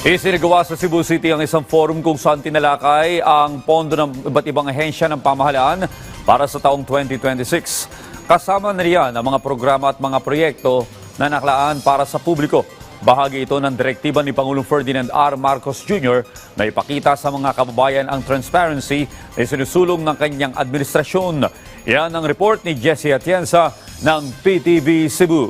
Isinagawa sa Cebu City ang isang forum kung saan tinalakay ang pondo ng iba't ibang ahensya ng pamahalaan para sa taong 2026. Kasama na riyan ang mga programa at mga proyekto na naklaan para sa publiko. Bahagi ito ng direktiba ni Pangulong Ferdinand R. Marcos Jr. na ipakita sa mga kababayan ang transparency na sinusulong ng kanyang administrasyon. Yan ang report ni Jessie Atienza ng PTV Cebu.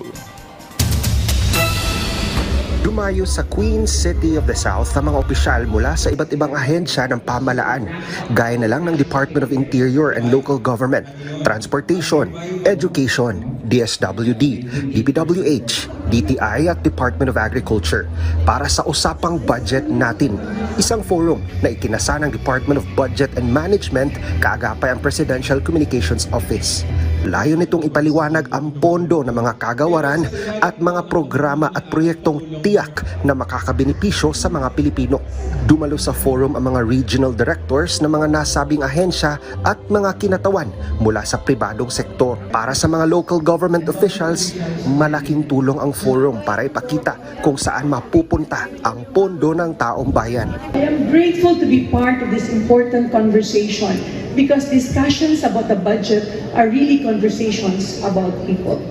Dumayo sa Queen City of the South ang mga opisyal mula sa iba't ibang ahensya ng pamahalaan, gaya na lang ng Department of Interior and Local Government, Transportation, Education, DSWD, DPWH, DTI at Department of Agriculture para sa usapang budget natin. Isang forum na ikinasa ng Department of Budget and Management kaagapay ang Presidential Communications Office. Layo nitong ipaliwanag ang pondo ng mga kagawaran at mga programa at proyektong tiyak na makakabenepisyo sa mga Pilipino. Dumalo sa forum ang mga regional directors ng mga nasabing ahensya at mga kinatawan mula sa pribadong sektor. Para sa mga local government officials, malaking tulong ang forum para ipakita kung saan mapupunta ang pondo ng taong bayan. I am grateful to be part of this important conversation because discussions about the budget are really conversations about people.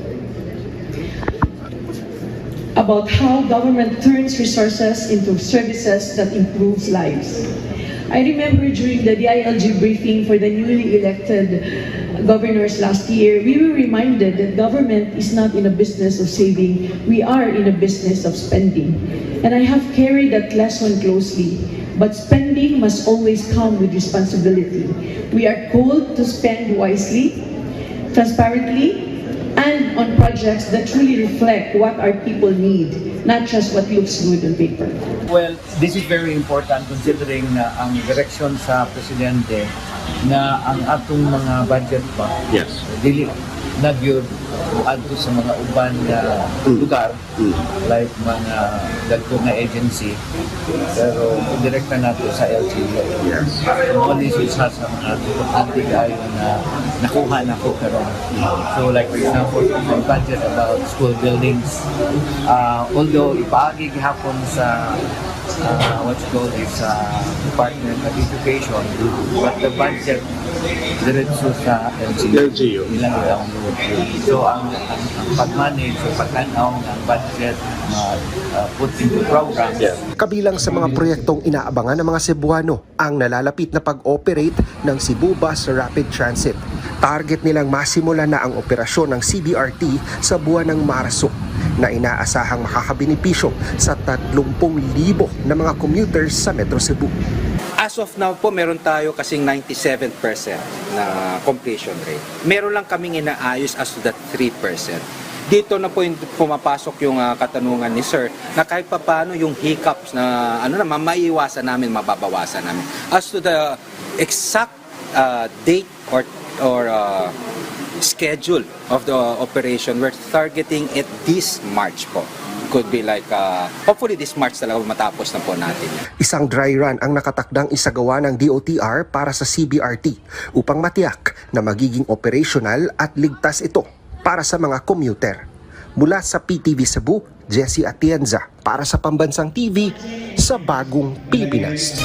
About how government turns resources into services that improves lives. I remember during the DILG briefing for the newly elected governors last year, we were reminded that government is not in a business of saving, we are in a business of spending. And I have carried that lesson closely. But spending must always come with responsibility. We are called to spend wisely, transparently, and on projects that truly reflect what our people need, not just what looks good on paper. Well, this is very important considering na ang direksyon sa presidente na ang atong mga budget pa dili nagyud adto sa mga uban na lugar like mga dagko na agency pero direkta nato sa LGU. All this is sa mga importante kayo na nakuha na ko karon. So like for example, ang budget about school buildings, although ipaagi gihapon sa what you call this Department of Education, but the budget diretso sa LGU. Ilang ang load. So ang pag-manage o pag-anaw ng budget put into programs. Kabilang sa mga proyektong inaabangan ng mga Cebuano ang nalalapit na pag-operate ng Cebu Bus Rapid Transit. Target nilang masimula na ang operasyon ng CBRT sa buwan ng Marso na inaasahang makakabenepisyo sa 30,000 na mga commuters sa Metro Cebu. As of now po, meron tayo kasing 97% na completion rate. Meron lang kaming inaayos as to that 3%. Dito na po yung pumapasok yung katanungan ni Sir na kahit paano yung hiccups na maiiwasan namin, mababawasan namin. As to the exact date or schedule of the operation, we're targeting it this March po. Could be like, hopefully this March talaga matapos na po natin. Isang dry run ang nakatakdang isagawa ng DOTR para sa CBRT upang matiyak na magiging operational at ligtas ito para sa mga commuter. Mula sa PTV Cebu, Jessie Atienza para sa Pambansang TV sa Bagong Pilipinas.